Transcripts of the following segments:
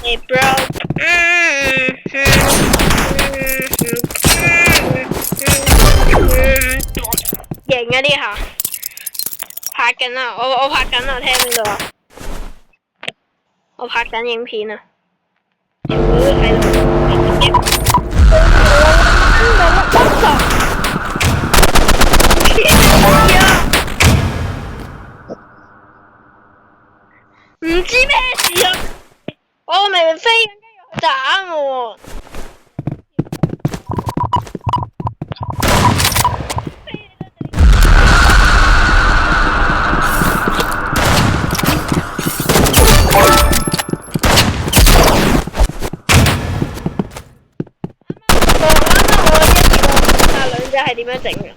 Hey bro，型啊呢下，拍緊啊，我拍緊啊，聽唔到啊？我拍緊影片啊，全部都睇到。唔知咩事啊！我明明飛緊，跟住佢斬我。係點樣整嘅？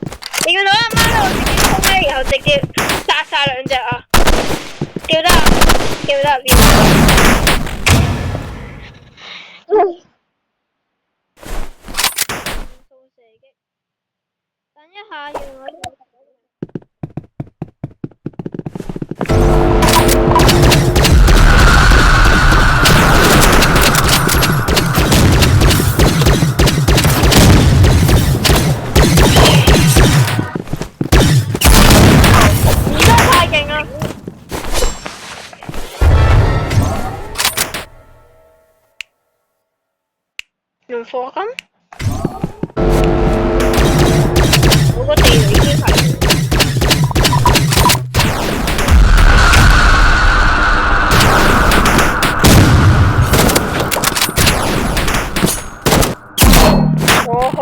你見到阿媽咧，我自己衝咧，然後直接殺晒兩隻啊！叫得啊，叫得，叫得。射擊，等一下要我。用課金？我個地雷已經係。我去。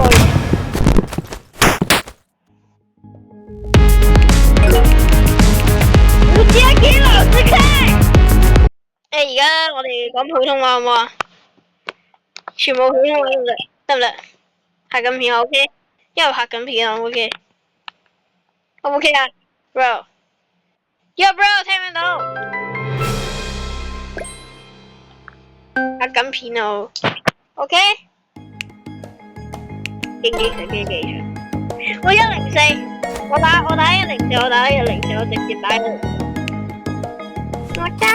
唔知啊，幾老師聽？而家我哋講普通話好唔好啊？全部普通話得唔得？拍緊片 OK， 因為拍緊片啊 OK。O 唔 OK 啊 ，bro？Yo bro， 聽唔聽到？拍緊片啊 ，OK？ 記住。我104，我打104，我打104，我直接打104。我打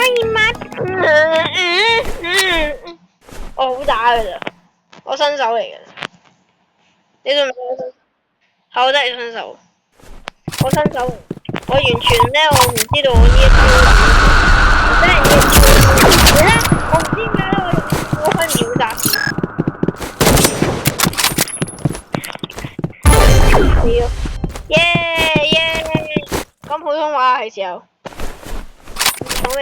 我好打㗎咋，我新手嚟㗎。你信唔信？我真係新手，我新手，我完全咧，我唔知道我呢一招，我真係呢一招。你咧，我唔知點解咧，我可以秒殺你。耶！講普通話係時候。講咩？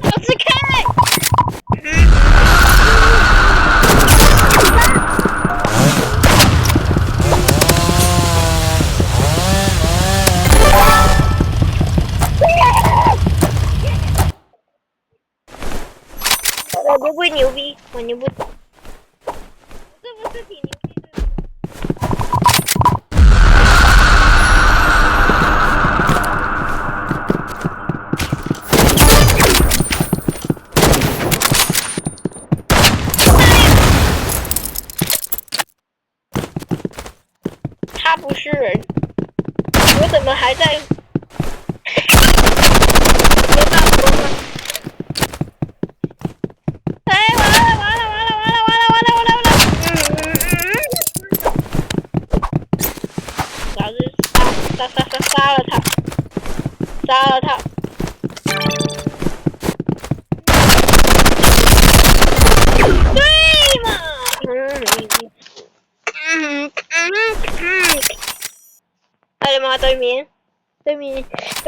老師開。我不會牛逼，我牛不懂。這不是挺牛逼的？他不是人，我怎麼還在？沒辦法嗎？哎，完了！老子殺了他！對嘛？哎呀媽！對面0分。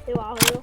你話佢咯。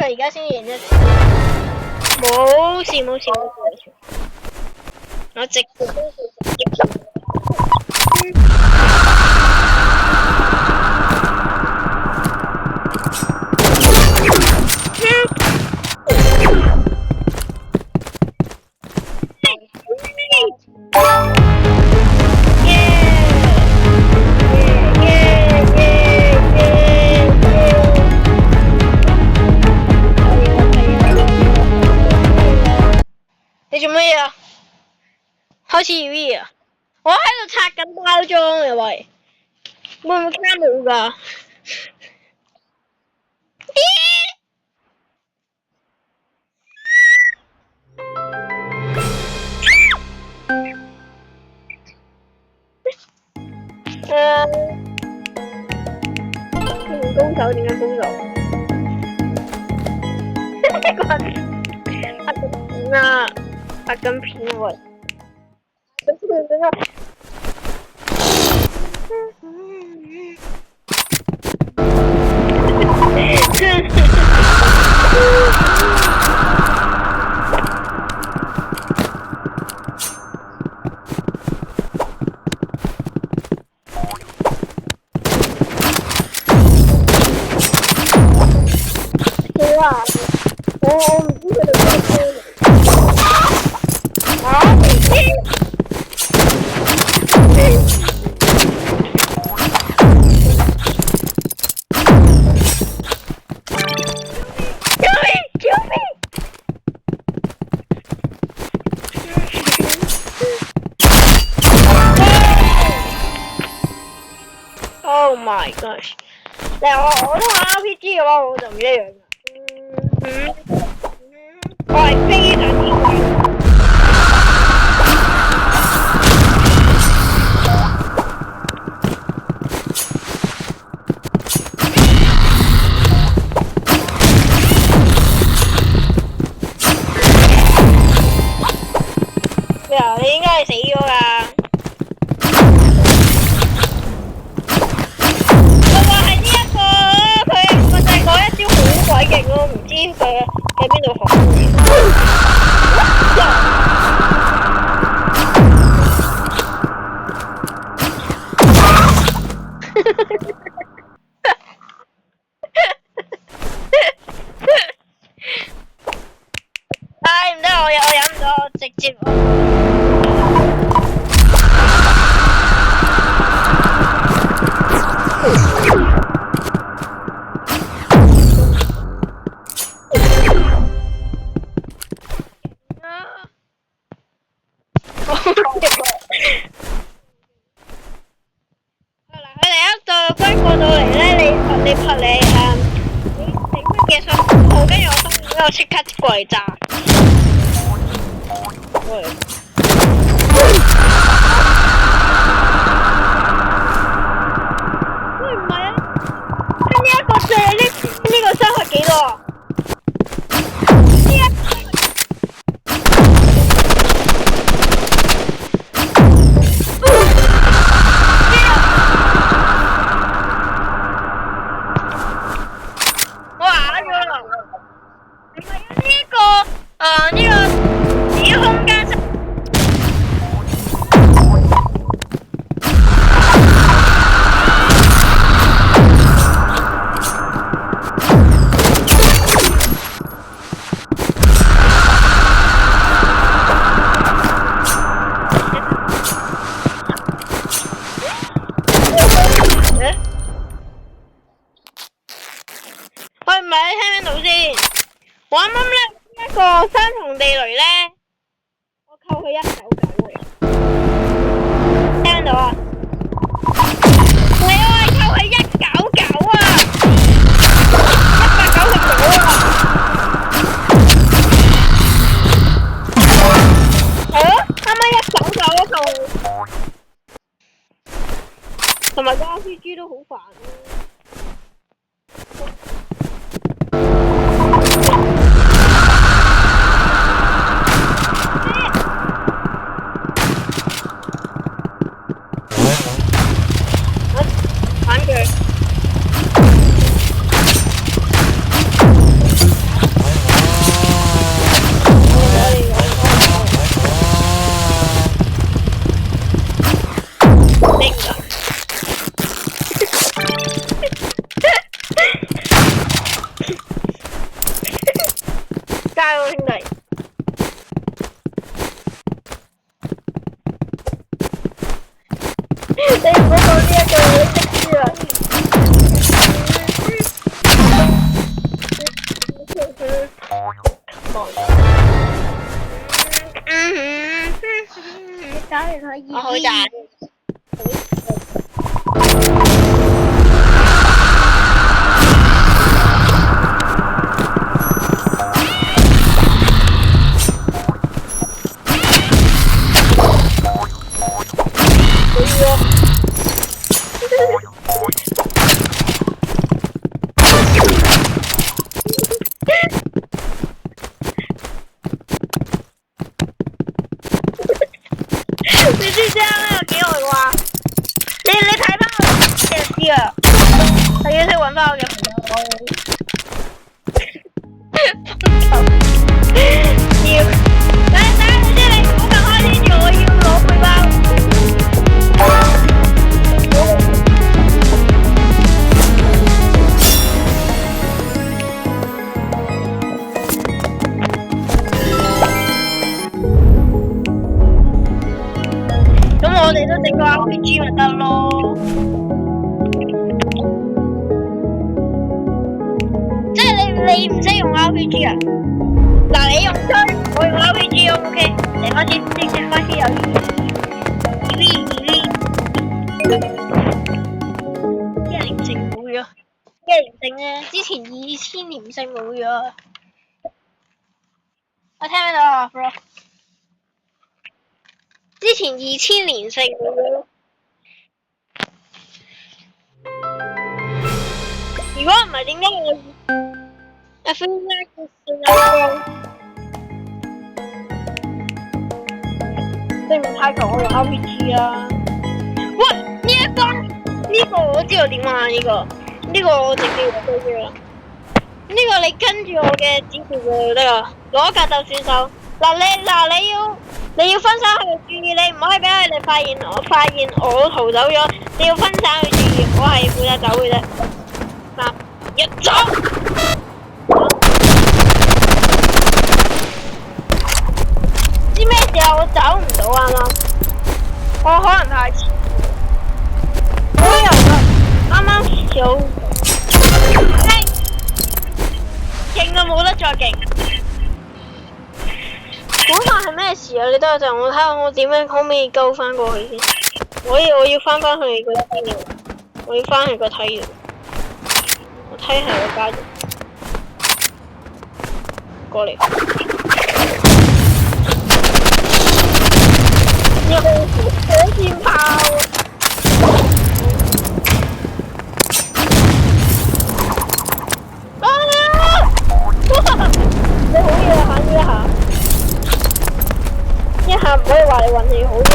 而家先贏一次。冇事冇事冇事，我直接你做乜嘢啊？開始 V 啊！我喺度拆緊包裝啊喂，會唔會卡冇㗎？高手點解高手？拍緊片啊！拍緊片啊喂！我唔知佢哋咩車嚟。Oh my gosh！ 我都玩 RPG 嘅話，我就唔一樣㗎。我係非常之貴。咩啊？你應該係死咗㗎。鬼勁咯，唔知佢喺邊度學嘅。唉，唔得，我飲唔到，我直接。你拍你整乜嘢上號，跟住我即刻過嚟炸。喂！喂唔係啊？呢一個射呢個傷害幾多啊？喂，唔係你聽唔聽到先？我啱啱咧一個雙重地雷咧，我扣佢199嘅，聽到啊？我係扣佢199啊，199啊！啱啱199啊扣，同埋個 RPG 都好煩啊。我好大。你知唔知啱啱有幾耐話？你睇翻我嘅知啊，係要識揾翻我嘅朋友。要，等你知你唔好咁開天住，我要攞背包。咁我哋都整個 RPG 咪得咯，即係你唔識用 RPG 啊？嗱，你用槍，我用 RPG，OK？嚟開始，開始有一連勝冇咗，一連勝咧，之前2000連勝冇咗。我聽唔到啊 ，bro。之前2000連勝冇咗。如果唔係點解我I feel like你唔太強，我用 RPG 啊！喂，呢個我知道點玩呢個我直接就對啦。呢個你跟住我嘅指示就得啦，攞格鬥選手。你要分散佢哋注意，你唔可以俾佢哋發現我逃走咗。你要分散佢注意，我係負責走嘅啫。嗱，一走。知咩事啊？我走唔到啊嘛，我可能太遲。我由啱啱有勁到冇得再勁。嗰下係咩事啊？你等我陣，我睇下我點樣可唔可以救翻過去先。我要翻去嗰一邊，我要翻去個梯度。我梯係我家姐。過嚟。有火箭炮啊！你好嘢啊！一下唔可以話你運氣好啲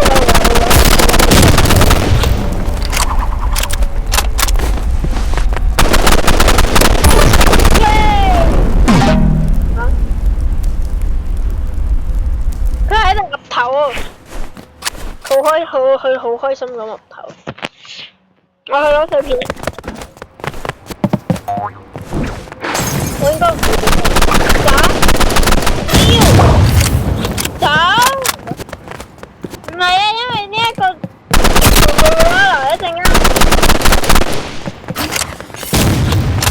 佢喺度岌頭啊！佢好開心咁岌頭。我去攞碎片。我應該唔會走。唔係啊，因為呢一個留一陣間，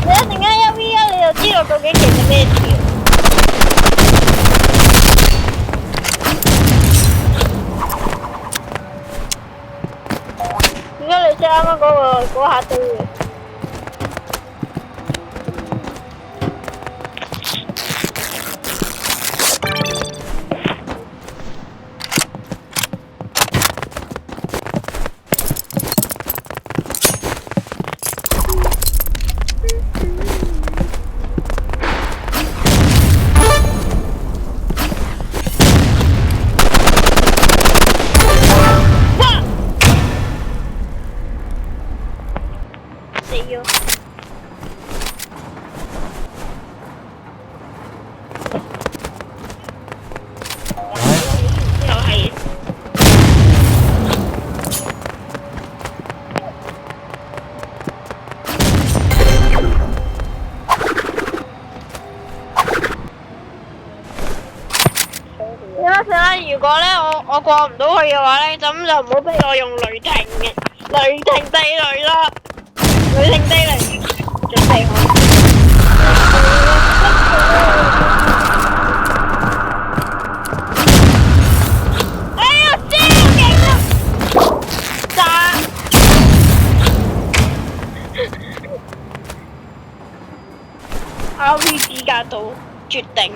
你一陣間1v1你就知道究竟其實咩事。點解你識啱啱嗰下對嘅？如果咧我過唔到去嘅話咧，咁就唔好逼我用雷霆地雷啦，雷霆地雷，準備好。哎呀，超勁啊！ RPG 格度決定。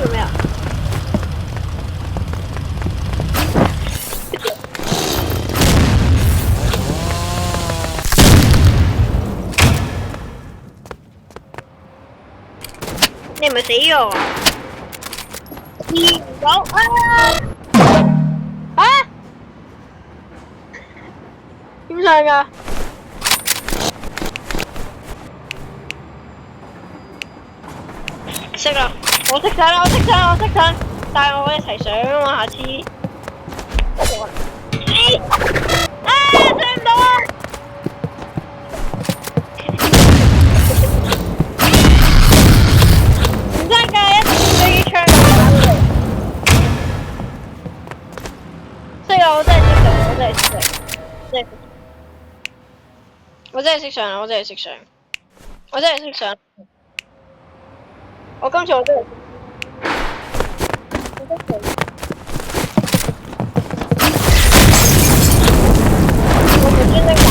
做咩啊？你係咪死咗啊？二九啊！點上㗎？識啦，我識上啦，我識上，我識上，帶我一齊上啊嘛，下次。上唔到啊！唔得㗎，一定要飛槍打佢。識啊！我真係識上，我真係識上，我真係識上，我真係識上，我真係識上。我今次我真係，我識上。我唔專登搞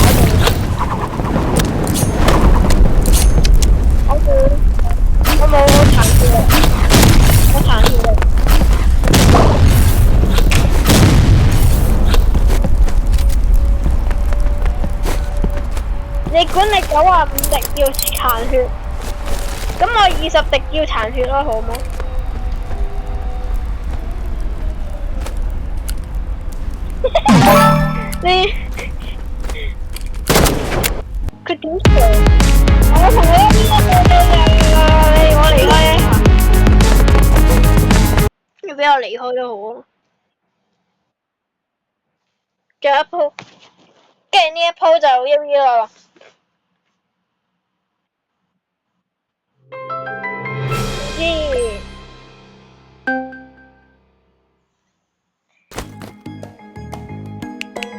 嘅，我冇殘血力，我殘血力。你管你95滴叫殘血，咁我20滴叫殘血咯，好冇？你佢點上？我同你一邊我離開一下，要俾我離開都好啊。仲有一鋪，跟住呢一鋪就1v1啦。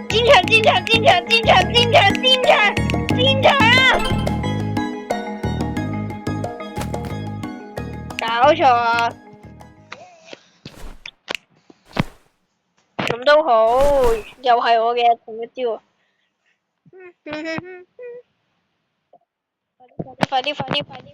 戰場！戰場！戰場！戰場！戰場！戰場！戰場啊！搞錯啊！咁都好，又係我嘅同一招。快啲！快啲！快啲！快啲！快啲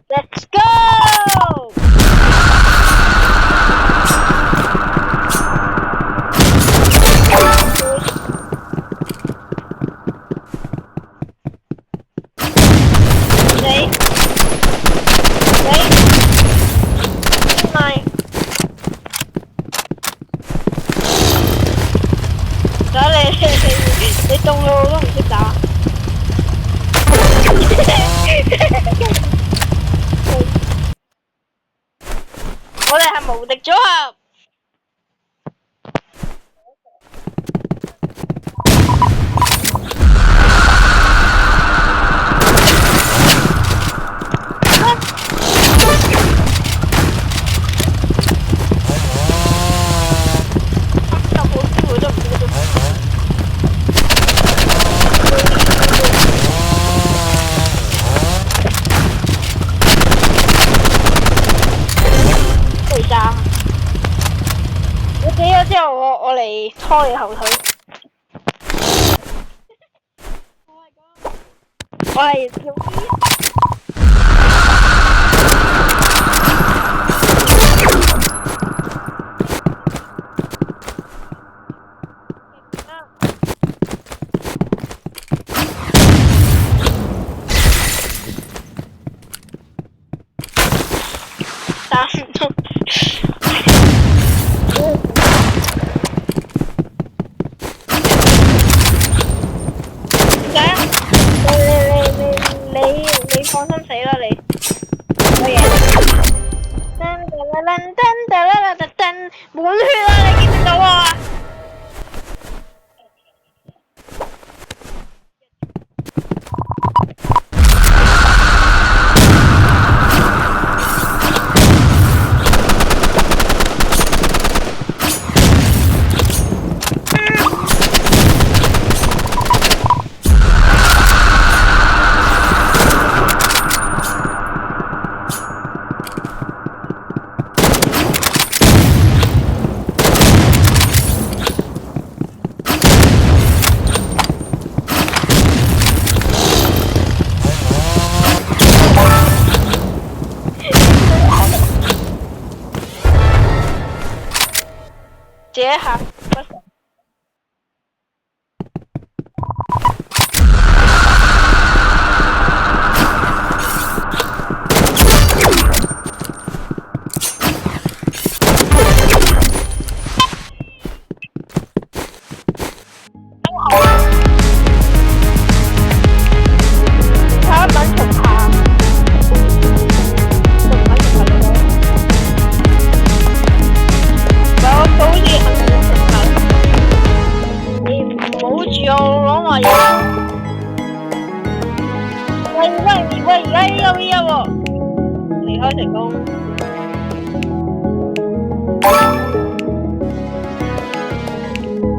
！Let's go! 你凍到我都唔識打。我哋係無敵組合。之後我嚟拖你後腿。我係跳機。打唔到。一下。他蠻可怕，仲蠻可怕嘅。我好似很可怕。你唔好住我講話嘢。喂，而家有依喎，離開成功。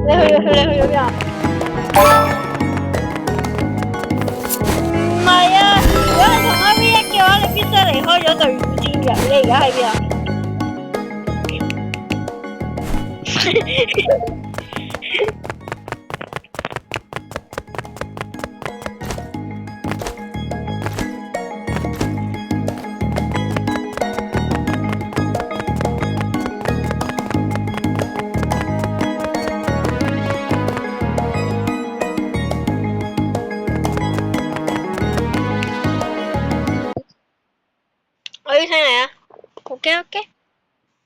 你去咗邊啊？唔係啊，如果你同我 V1嘅話，你必須離開咗隊伍先嘅。你而家喺邊啊？我要聽你啊。OK。